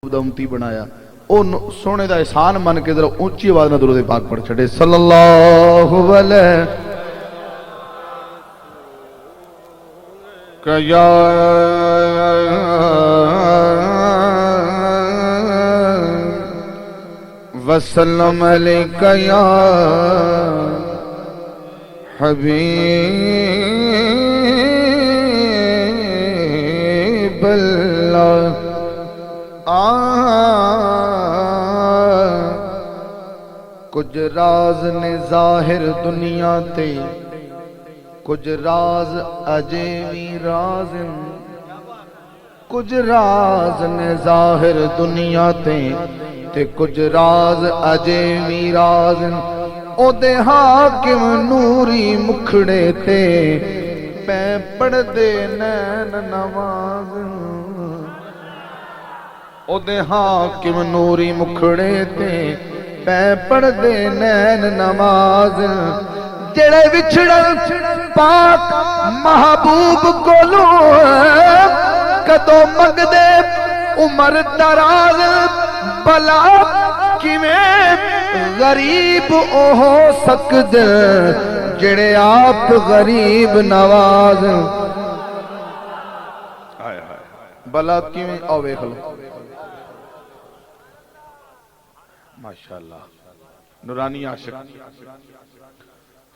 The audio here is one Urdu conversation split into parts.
دا امتی بنایا او سونے دا احسان من کے ذرا اونچی آواز نہ درود پاک پڑھ چھڑے صلی اللہ علیہ یا وسلم علیک یا حبیب اللہ کچھ راز نے ظاہر دنیا تے کچھ راز اجے وی راز کچھ راز نے ظاہر دنیا تے کچھ راز اجے وی راز او دے حاکم نوری مکھڑے تے پہ پڑھ دے نین نواز او دے حاکم نوری مکھڑے تے پہ پڑھ دے نین نماز جڑے وچھڑل پاک محبوب کولو کدو منگ دے عمر دراز بلا کیویں غریب او ہو سکدے جڑے آپ غریب نواز بلا کیویں او ویکھ لو ماشاءاللہ نورانی عاشق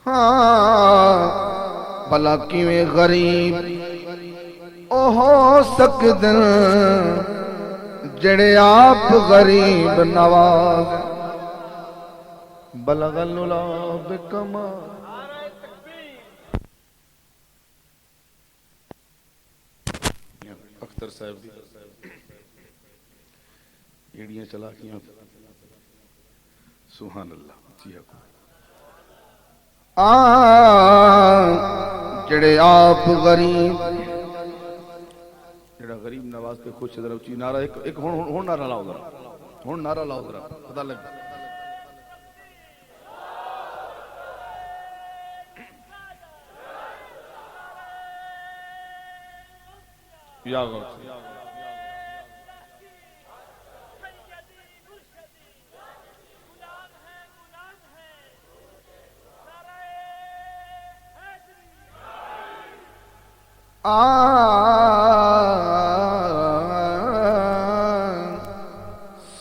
ہاں بلا کیویں غریب او ہو سکدے جڑے آپ غریب نواز بلغ العلا بکمال اختر صاحب دی ایڑیاں چلا کیاں سبحان اللہ جی جڑے آپ غریب جڑا غریب نواز پہ خوش ذرا اچھی نعرہ ایک ہون نعرہ لاؤ ذرا ہون نعرہ لاؤ ذرا پتہ لگ یا غوث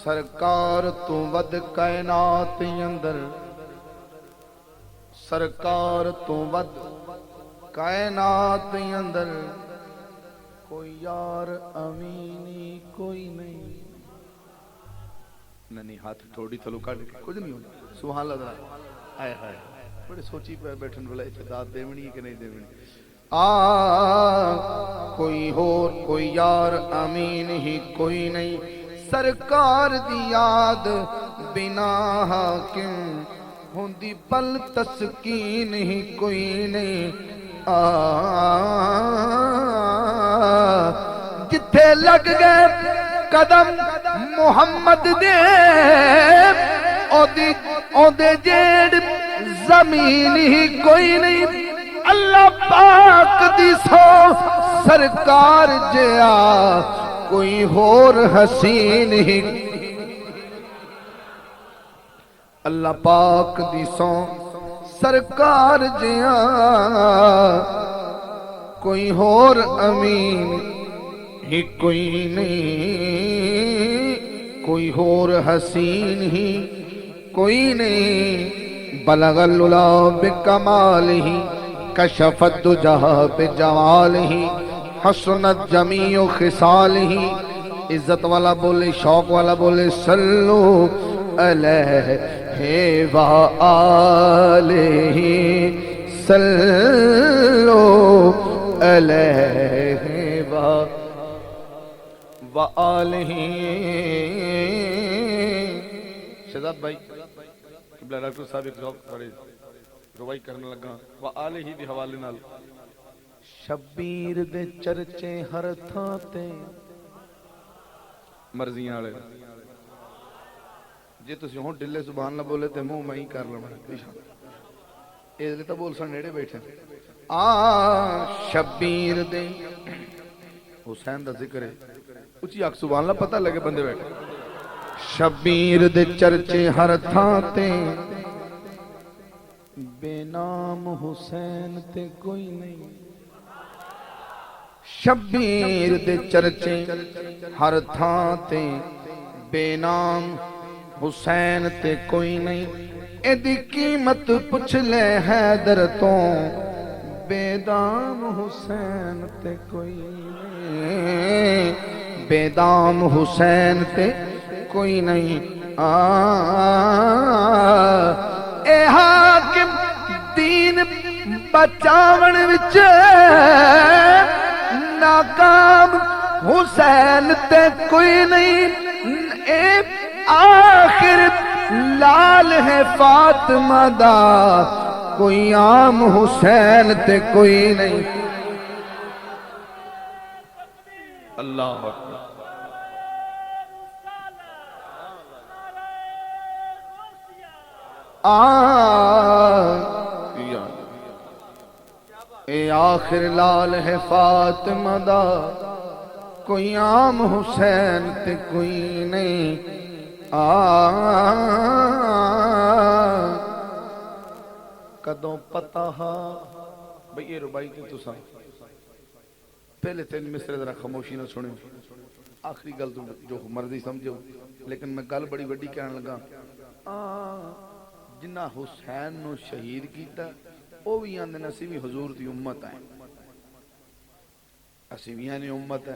سرکار تو ود کائنات اندر سرکار تو ود کائنات اندر کوئی یار امینی کوئی نہیں نہیں ہاتھ تھوڑی تھلو کٹ کچھ نہیں ہوتا سبحان اللہ آئے ہائے بڑے سوچی پہ بیٹھن والا اتداد دیونی ہے کہ نہیں دیونی کوئی اور کوئی یار امین ہی کوئی نہیں سرکار دی یاد بنا حاکم ہوندی پل تسکین ہی کوئی نہیں جتھے لگ گئے قدم محمد دے او دے جیڑ زمین ہی کوئی نہیں اللہ پاک دی سو سرکار جیا کوئی اور حسین ہی اللہ پاک دی سو سرکار جیا کوئی اور امین ہی کوئی نہیں کوئی اور حسین ہی کوئی نہیں بلغ العلا بکمالہ کشف الدجى بجمالہ حسنت جمیع خصالہ عزت والا بولے شوق والا بولے صلو علیہ وآلہ صلو علیہ وآلہ شہزاد بھائی قبلہ ڈاکٹر صاحب ایک بڑے روائی کرنے لگا وآلہ دی حوالے نال شبیر دے چرچے ہر تھاں تے مرضیاں والے جی تسی ہوں ڈلے سبحان اللہ بولے تے منہ میں ہی کر لوں اس لیے تو بول سن نیڑے بیٹھے شبیر دے حسین دا ذکر ہے اچھی آنکھ سبحان اللہ پتہ لگے بندے بیٹھے شبیر دے چرچے ہر تھاں تے بے نام حسین تے کوئی نہیں شبیر دے چرچے ہر تھاں تے بے نام حسین تے کوئی نہیں ایدی قیمت پوچھ لے حیدر تو بے دام حسین تے کوئی نہیں بے دام حسین تے کوئی نہیں اے حاکم دین بچاون وچ ناکام حسین تے کوئی نہیں اے آخر لال ہے فاطمہ دا کوئی عام حسین تے کوئی نہیں اللہ اکبر اے آخر لال ہے فاطمہ دا کوئی عام حسین تے کوئی نہیں کدوں پتہ ہا بھئی یہ ربائی تے تساں پہلے تین مصرے ذرا خاموشی نہ سنے آخری گل تو جو مرضی سمجھو لیکن میں گل بڑی وڈی کہنے لگا جنہ حسین نو شہید کیتا او بھی آندے اسی بھی حضور دی امت ہیں اسی بھی آنے امت ہے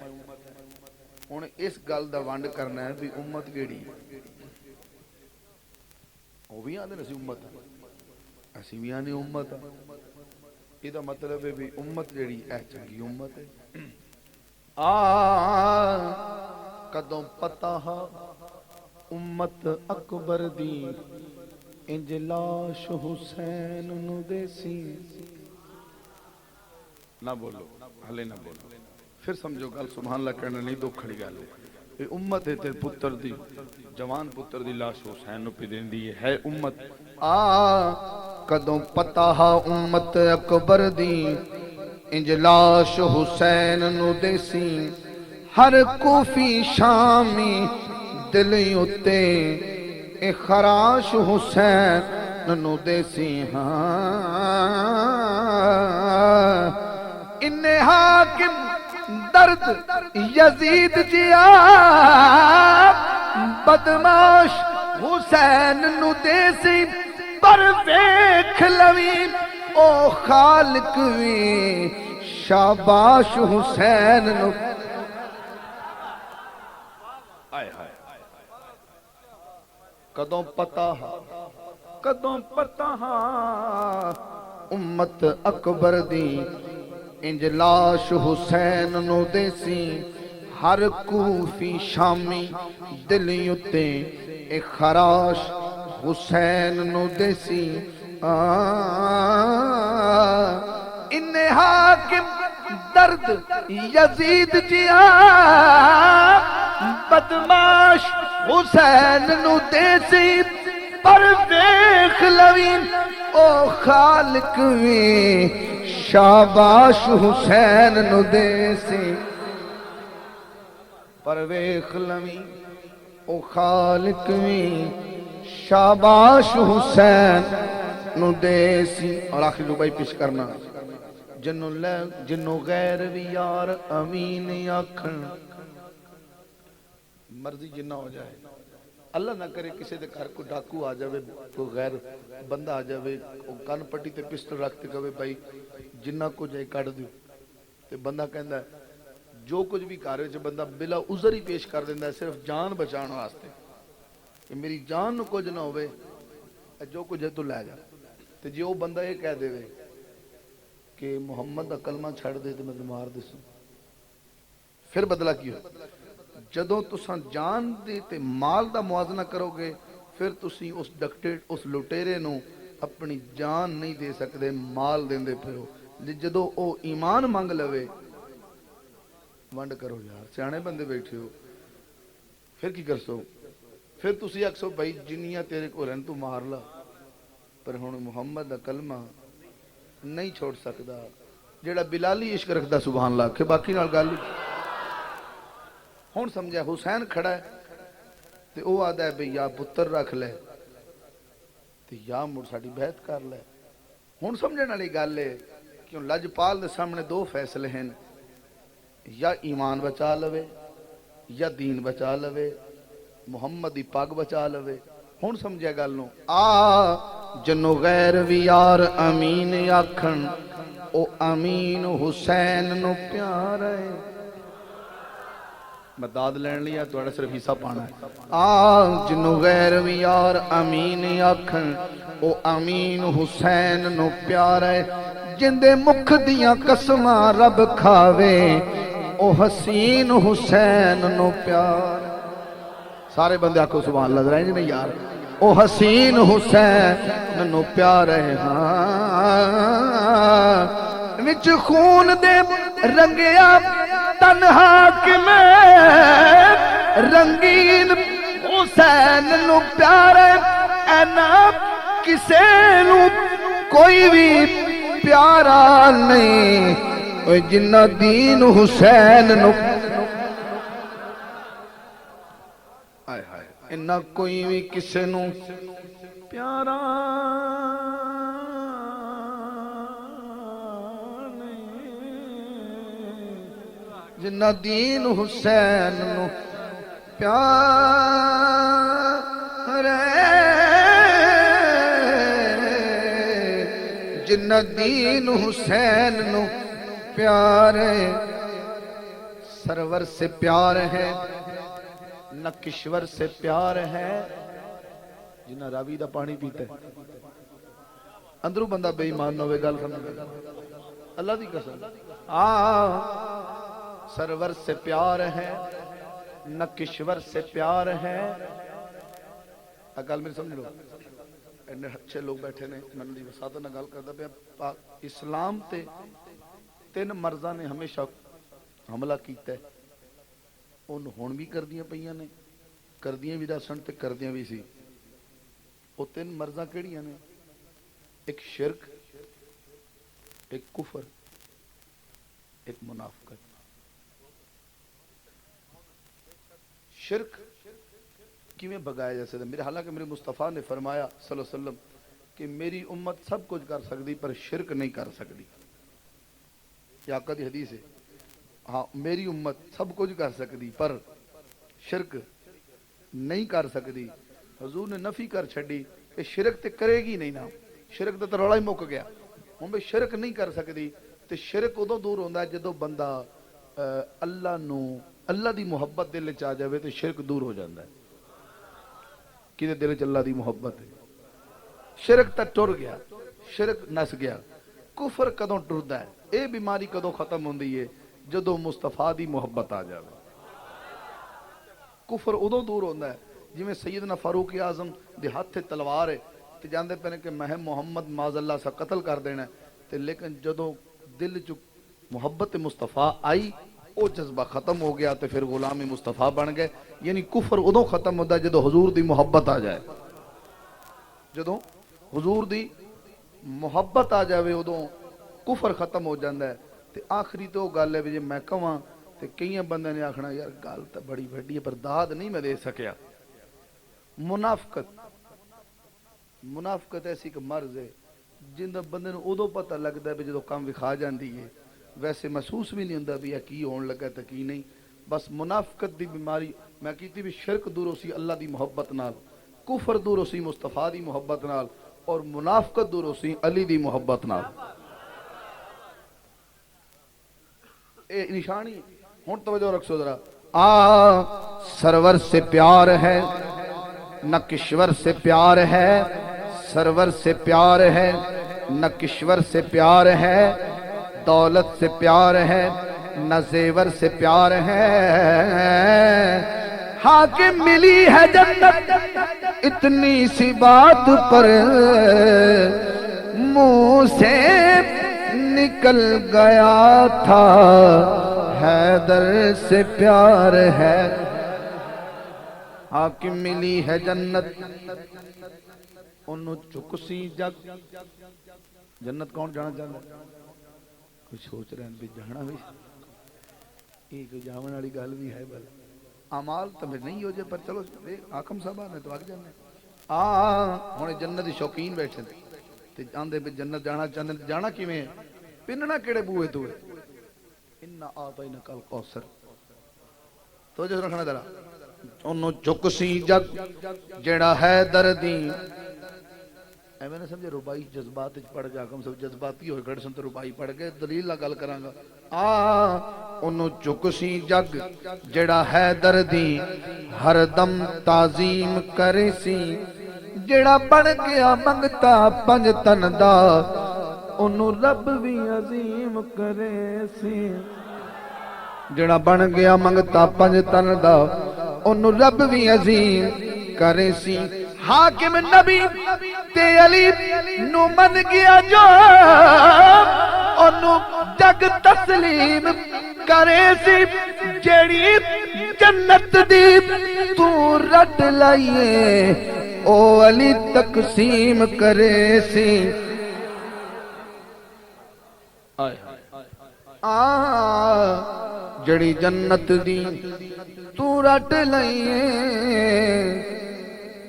ہن اس گل دا ونڈ کرنا ہے بھی امت کیڑی او بھی آندے اسی امت ہے اسی بھی آنے امت ہے یہ دا مطلب ہے بھی امت جیڑی اے چنگی امت ہے کدوں پتہ ہا امت اکبر دی انج لاش حسین نو دیسی نہ بولو ہلے نہ بولو پھر سمجھو گل سبحان اللہ کہنا نہیں دو کھڑی گل اے امت ہے تے پتر دی جوان پتر دی لاش حسین نو پی دیندی ہے امت کدوں پتہ ہا امت اکبر دی انج لاش حسین نو دیسی ہر کوفی شامی دل اتے اے خراش حسین نو دیسی انہیں حاکم درد یزید جیا بدماش حسین نو دیسی پر ویکھ لویں او خالق وی شاباش حسین نو کدوں پتہ ہا امت اکبر دی انج لاش حسین نو دیسی ہر کوفی شامی دل اتے اے خراش حسین نو دیسی انہیں حاکم درد یزید جیا بدماش حسین نو دیسی پر دیکھ لویں او خالق وی شاباش حسین نو دیسی پر دیکھ لویں او خالق وی شاباش حسین نو دیسی اور آخری لوبائی پیش کرنا جنو غیر بھی یار امین آکھن مرضی جنہ ہو جائے اللہ نہ کرے کسی دے گھر کو ڈاکو آ جاوے کوئی غیر بندہ آ جاوے کان پٹی تے پسٹل رکھتے کہوے بھائی جنہ کو جائے کٹ دیو تے بندہ کہندا ہے جو کچھ بھی کارے جو بندہ بلا عذر ہی پیش کر دیندا ہے صرف جان بچانا واسطے کہ میری جان نو کچھ نہ ہوئے جو کچھ ہے تو لے جا تے جے وہ بندہ یہ کہہ دے کہ محمد دا کلمہ چھڑ دے تے میں مار دسوں پھر بدلہ کی ہو جدوں تساں جان دے تے مال دا موازنہ کرو گے پھر تسی اس لٹیرے نو اپنی جان نہیں دے سکتے مال دیندے پھرو جدوں او ایمان مانگ لوے ونڈ کرو یار سیانے بندے بیٹھے ہو پھر کی کر سو پھر تسی آکھو بھائی جنیاں تیرے کو رہن تو مار لا پر ہن محمد دا کلمہ نہیں چھوڑ سکدا جیڑا بلالی عشق رکھدا سبحان اللہ کہ باقی نال گل ہن سمجھا حسین کھڑا ہے تے او آدھا ہے بھئی یا پتر رکھ لے تے یا مڑ ساڈی بیعت کر لے۔ ہن سمجھن والی گل ہے کیوں لجپال دے سامنے دو فیصلے ہیں، یا ایمان بچا لوے یا دین بچا لوے، محمد دی پاگ بچا لوے۔ ہن سمجھے گل نو جنو غیر وی یار امین آکھن او امین حسین نو پیار ہے۔ میں داد لین لیا تو صرف حصہ پانا ہے۔ جنو غیر وی یار امین آکھن او امین حسین نو پیار ہے۔ جندے مکھ دیاں قسماں رب کھاوے او حسین حسین نو پیار۔ سارے بندے آکھو سبحان اللہ ذرا نہیں یار، او حسین حسین نو پیار ہے۔ وچ خون دے رنگیا تنہا کہ میں رنگین حسین نو پیار ہے۔ اینا کسے نو کوئی بھی پیارا نہیں جنہ دین حسین نو اینا کوئی بھی کسے نو پیارا جنہ دین حسین نو پیار جنہ دین حسین نو پیار ہے۔ سرور سے پیار ہے نہ کشور سے پیار ہے، جنہ راوی دا پانی پیتا ہے اندروں بندہ بے ایمان نہ ہوئے گل سمجھ اللہ دی قسم۔ سرور سے پیار ہے نہ کشور سے پیار ہے۔ گل میری سمجھ لو، اینے اچھے لوگ بیٹھے نے میں نے وساطت نہ گل کردا پیا۔ اسلام تے تین مرضاں نے ہمیشہ حملہ کیتا ہے، ان ہون بھی کردیاں پئیاں نے، کردیاں بھی دسن تے کردیاں بھی سی۔ وہ تین مرضاں کیڑیاں نے؟ ایک شرک، ایک کفر، ایک منافقت۔ شرک کیویں بگایا جا سکتا ہے؟ میرے حالانکہ میرے مصطفیٰ نے فرمایا صلی اللہ علیہ وسلم کہ میری امت سب کچھ کر سکتی پر شرک نہیں کر سکتی۔ یہ آقا دی حدیث ہے۔ ہاں میری امت سب کچھ کر سکتی پر شرک نہیں کر سکتی۔ حضور نے نفی کر چھڑی کہ شرک تے کرے گی نہیں نا، شرک تے رولا ہی مک گیا۔ ہوں بھئی شرک نہیں کر سکتی تے شرک ادو دور ہوندا ہے جدو بندہ اللہ دی محبت دل وچ آ جاوے تے شرک دور ہو جاندا ہے۔ کدے دل وچ اللہ دی محبت ہے، شرک تے ٹر گیا، شرک نس گیا۔ کفر کدوں ٹردا ہے؟ اے بیماری کدوں ختم ہوندی ہے؟ جدو مصطفیٰ دی محبت آ جاوے۔ کفر ادو دور ہوندا ہے جی میں سیدنا فاروق اعظم دے ہاتھ تلوار ہے تے جاندے پہنے کہ میں محمد معاذ اللہ سے قتل کر دینا ہے تے لیکن جدو دل چ محبت مصطفیٰ آئی او جذبہ ختم ہو گیا تے پھر غلام مصطفیٰ بن گئے۔ یعنی کفر ادو ختم ہوتا ہے جدو حضور دی محبت آ جائے، جدو حضور دی محبت آ جائے ادو کفر ختم ہو جاتا ہے۔ تے آخری تو گل ہے جی میں کہاں تے کئی بندے نے آخنا یار گل تو بڑی بڑی ہے پر داد نہیں میں دے سکیا۔ منافقت، منافقت ایسی کہ مرض ہے جن بندے نے ادو پتہ لگتا ہے جدو کام وکھا جاندی ہے، ویسے محسوس بھی نہیں ہوتا بھی یہ کی ہون لگا تے کی نہیں۔ بس منافقت دی بیماری میں کہتی بھی شرک دور ہو سی اللہ دی محبت نال، کفر دور ہو سی مصطفیٰ دی محبت نال، اور منافقت دور ہو سی علی دی محبت نال۔ اے نشانی ہون توجہ رکھو ذرا۔ سرور سے پیار ہے نہ کشور سے پیار ہے، سرور سے پیار ہے نہ کشور سے پیار ہے، دولت سے پیار ہے نہ زیور سے پیار ہے۔ ہاں کہ ملی ہے جنت اتنی سی بات پر منہ سے نکل گیا تھا حیدر سے پیار ہے۔ ہاں کہ ملی ہے جنت انہوں چکسی جگ، جنت کون جانا چاہتا ہے؟ کوئی سوچ رہے ہیں بھی جانا بھی یہ کوئی جاون والی گل بھی ہے بل امال تو پھر نہیں ہو جائے پر چلو حاکم صاحب نے تو آگ جانے ہوں جنت دی شوقین بیٹھے تے آندے بھی جنت جانا چاہتے جانا کیویں ہے پننا کیڑے بوئے تو ہے انا اعطیناک الکوثر تو جو رکھنا ذرا انہوں چک سی جگ جڑا ہے دردی اے میں نے سمجھے ربائی جذبات پڑھ کے حاکم صاحب جذباتی ہوئے کھڑے سن تو ربائی پڑھ کے دلیل نہ گل کراں گا انہوں چک سی جگ جڑا ہے دردی ہر دم تعظیم کرے سی جڑا بن گیا منگتا پنج تن دا انہوں رب بھی عظیم کرے سی جڑا بن گیا منگتا پنج تن دا انہوں رب بھی عظیم کرے سی حاکم نبی تے علی نو من گیا جو انہوں جگ تسلیم کرے سی جیڑی جنت دی تو رٹ لائیے او علی تقسیم کرے سی جڑی جنت دی تو رٹ لائیے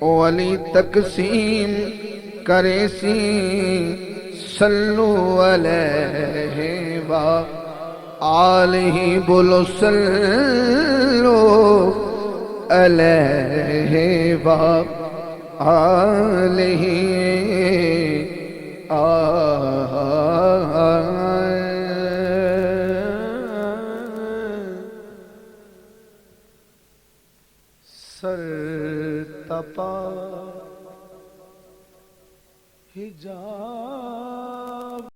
او علی تقسیم کرے سی صلو علیہ و آلہ بولو صلو علیہ و آلہ سر تپا حجاب